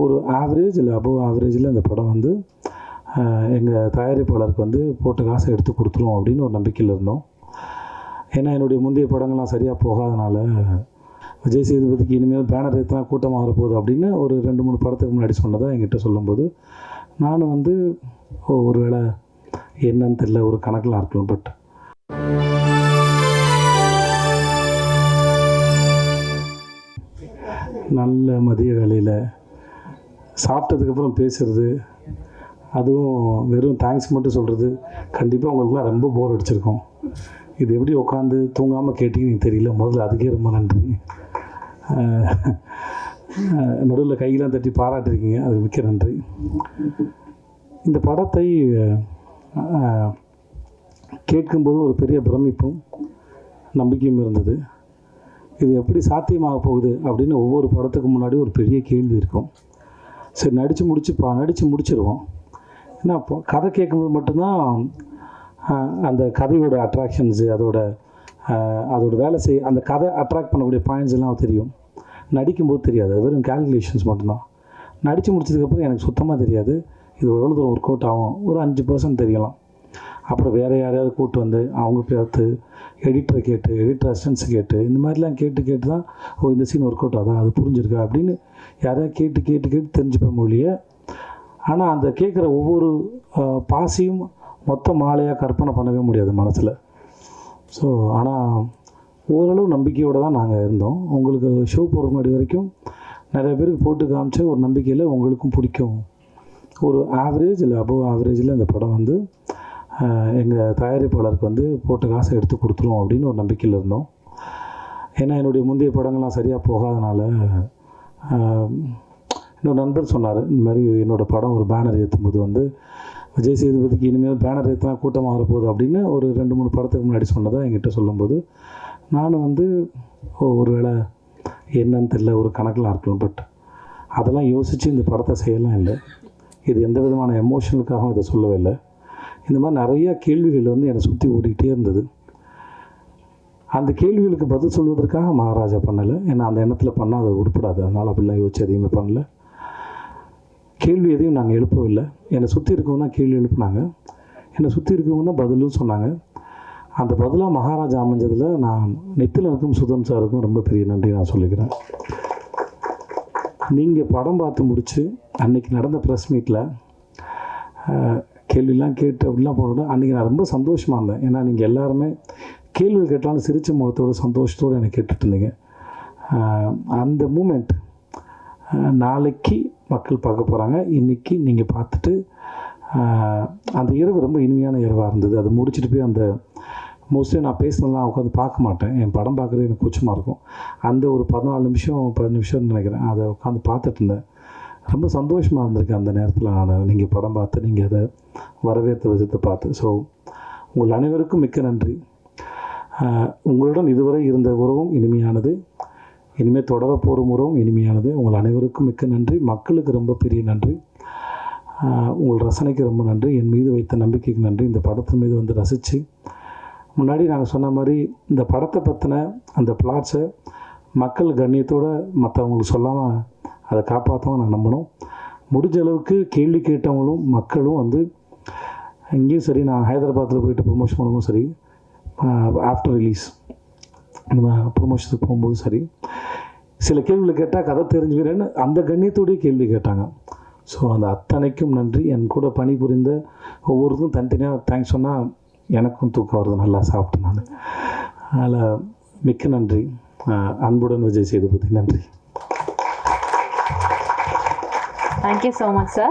ஒரு ஆவரேஜ் இல்லை அபோவ் ஆவரேஜில் இந்த படம் வந்து எங்கள் தயாரிப்பாளருக்கு வந்து போட்ட காசை எடுத்து கொடுத்துருவோம் அப்படின்னு ஒரு நம்பிக்கையில் இருந்தோம். ஏன்னா என்னுடைய முந்தைய படங்கள்லாம் சரியாக போகாதனால விஜய் சேதுபதிக்கு இனிமேல் பேனர் ஏற்றினா கூட்டமாக வரப்போகுது அப்படின்னு ஒரு 2-3 படத்துக்கு முன்னாடி சொன்னதை என்கிட்ட சொல்லும்போது நானும் வந்து ஒரு வேளை என்னன்னு தெரியல, ஒரு கணக்கெலாம் இருக்கலாம். பட் நல்ல மதிய வேலையில் சாப்பிட்டதுக்கப்புறம் பேசுகிறது, அதுவும் வெறும் தேங்க்ஸ் மட்டும் சொல்கிறது கண்டிப்பாக உங்களுக்குலாம் ரொம்ப போர் அடிச்சிருக்கோம். இது எப்படி உட்காந்து தூங்காமல் கேட்டிங்கன்னு தெரியல. முதல்ல அதுக்கே ரொம்ப நன்றி. நடுவில் கையெல்லாம் தட்டி பாராட்டிருக்கீங்க, அதுக்கு மிக்க நன்றி. இந்த படத்தை கேட்கும்போது ஒரு பெரிய பிரமிப்பும் நம்பிக்கையும் இருந்தது. இது எப்படி சாத்தியமாக போகுது அப்படின்னு ஒவ்வொரு படத்துக்கு முன்னாடி ஒரு பெரிய கேள்வி இருக்கும். சரி, நடித்து முடிச்சிருவோம். ஏன்னா இப்போ கதை கேட்கும்போது மட்டும்தான் அந்த கதையோட அட்ராக்ஷன்ஸு, அதோட வேலை அந்த கதை அட்ராக்ட் பண்ணக்கூடிய பாயிண்ட்ஸ் எல்லாம் தெரியும். நடிக்கும்போது தெரியாது, அது வெறும் கேல்குலேஷன்ஸ் மட்டும்தான். நடித்து முடிச்சதுக்கப்புறம் எனக்கு சுத்தமாக தெரியாது இது எவ்வளோ தூரம் ஒர்க் அவுட் ஆகும். ஒரு 5% தெரியலாம். அப்புறம் வேறு யாரையாவது கூப்பிட்டு வந்து அவங்க பார்த்து எடிட்டரை கேட்டு, எடிட்டர் அசிஸ்டன்ஸ் கேட்டு, இந்த மாதிரிலாம் கேட்டு தான் இந்த சீன் ஒர்க் அவுட் ஆகுதா, அது புரிஞ்சிருக்கா அப்படின்னு யாரையா கேட்டு தெரிஞ்சுப்பேன் மொழிய. ஆனால் அந்த கேட்குற ஒவ்வொரு பாசியும் மொத்த மாலையாக கற்பனை பண்ணவே முடியாது மனசில். ஸோ ஆனால் ஓரளவு நம்பிக்கையோடு தான் நாங்கள் இருந்தோம். உங்களுக்கு ஷோ போகிற முன்னாடி வரைக்கும் நிறைய பேருக்கு போட்டு காமிச்ச ஒரு நம்பிக்கையில் உங்களுக்கும் பிடிக்கும். ஒரு ஆவரேஜ் இல்லை அபோவ் ஆவரேஜில் இந்த படம் வந்து எங்கள் தயாரிப்பாளருக்கு வந்து போட்ட காசை எடுத்து கொடுத்துருவோம் அப்படின்னு ஒரு நம்பிக்கையில் இருந்தோம். ஏன்னா என்னுடைய முந்தைய படங்கள்லாம் சரியாக போகாதனால இன்னொரு நண்பர் சொன்னார், இந்த மாதிரி என்னோடய படம் ஒரு பேனர் ஏற்றும்போது வந்து விஜய் சேதுபதிக்கு இனிமேல் பேனர் ஏற்றினா கூட்டமாக வரப்போகுது அப்படின்னு ஒரு 2-3 படத்துக்கு முன்னாடி சொன்னதை என்கிட்ட சொல்லும்போது நானும் வந்து ஒரு வேளை என்னன்னு தெரியல, ஒரு கணக்கெலாம் இருக்கலாம். பட் அதெல்லாம் யோசித்து இந்த படத்தை செய்யலாம் இல்லை. இது எந்த விதமான எமோஷனலுக்காகவும் இதை சொல்லவே இல்லை. இந்த மாதிரி நிறையா கேள்விகள் வந்து என்னை சுற்றி ஓடிக்கிட்டே இருந்தது. அந்த கேள்விகளுக்கு பதில் சொல்வதற்காக மகாராஜா பண்ணலை. ஏன்னா அந்த எண்ணத்தில் பண்ணால் அது உருப்படாது. அதனால் அப்படிலாம் யோசிச்சு எதையுமே பண்ணல. கேள்வி எதையும் நாங்கள் எழுப்பவில்லை. என்னை சுற்றி இருக்கவங்க தான் கேள்வி எழுப்புனாங்க, என்னை சுற்றி இருக்கவங்க தான் பதிலும் சொன்னாங்க. அந்த பதிலாக மகாராஜா அமைஞ்சதில் நான் நித்திலனுக்கும் சுதன் சாருக்கும் ரொம்ப பெரிய நன்றி நான் சொல்லிக்கிறேன். நீங்கள் படம் பார்த்து முடித்து அன்றைக்கி நடந்த ப்ரெஸ் மீட்டில் கேள்விலாம் கேட்டு அப்படிலாம் போனோட அன்றைக்கி நான் ரொம்ப சந்தோஷமாக இருந்தேன். ஏன்னா நீங்கள் எல்லாருமே கேள்வி கேட்டாலும் சிரித்த முகத்தோட சந்தோஷத்தோடு எனக்கு கேட்டுட்டு இருந்தீங்க. அந்த மூமெண்ட் நாளைக்கு மக்கள் பார்க்க போகிறாங்க. இன்றைக்கி நீங்கள் பார்த்துட்டு அந்த இரவு ரொம்ப இனிமையான இரவாக இருந்தது. அது முடிச்சுட்டு போய் அந்த மோஸ்ட்லி நான் பேசினலாம் உட்காந்து பார்க்க மாட்டேன். என் படம் பார்க்குறது எனக்கு கூச்சமாக இருக்கும். அந்த ஒரு 14 நிமிஷம் 10 நிமிஷம்னு நினைக்கிறேன், அதை உட்காந்து பார்த்துட்டு இருந்தேன். ரொம்ப சந்தோஷமாக இருந்திருக்கு அந்த நேரத்தில். நான் நீங்கள் படம் பார்த்து நீங்கள் அதை வரவேற்ற விதத்தை பார்த்து. ஸோ உங்கள் அனைவருக்கும் மிக்க நன்றி. உங்களுடன் இதுவரை இருந்த உறவும் இனிமையானது, இனிமேல் தொடரப்போகிற உறவும் இனிமையானது. உங்கள் அனைவருக்கும் மிக்க நன்றி. மக்களுக்கு ரொம்ப பெரிய நன்றி. உங்கள் ரசனைக்கு ரொம்ப நன்றி. என் மீது வைத்த நம்பிக்கைக்கு நன்றி. இந்த படத்தின் மீது வந்து ரசித்து முன்னாடி நாங்கள் சொன்ன மாதிரி இந்த படத்தை பற்றின அந்த பிளாட்ஸை மக்கள் கண்ணியத்தோடு மற்றவங்களுக்கு சொல்லாமல் அதை காப்பாற்றவும் நான் நம்பணும். முடிஞ்ச அளவுக்கு கேள்வி கேட்டவங்களும் மக்களும் வந்து இங்கேயும் சரி, நான் ஹைதராபாத்தில் போயிட்டு ப்ரொமோஷன் பண்ணும்போது சரி, ஆஃப்டர் ரிலீஸ் நம்ம ப்ரொமோஷனுக்கு போகும்போது சரி, சில கேள்விகளை கேட்டால் கதை தெரிஞ்சுக்கிறேன்னு அந்த கண்ணியத்தோடைய கேள்வி கேட்டாங்க. ஸோ அந்த அத்தனைக்கும் நன்றி. என் கூட பணிபுரிந்த ஒவ்வொருத்தரும் தனித்தனியாக தேங்க்ஸ் சொன்னால் எனக்கும் தூக்கம் வருது, நல்லா சாப்பிட்டேன் நான். அதனால் மிக்க நன்றி. அன்புடன் விஜய் சேதுபதி. நன்றி. Thank you so much, sir.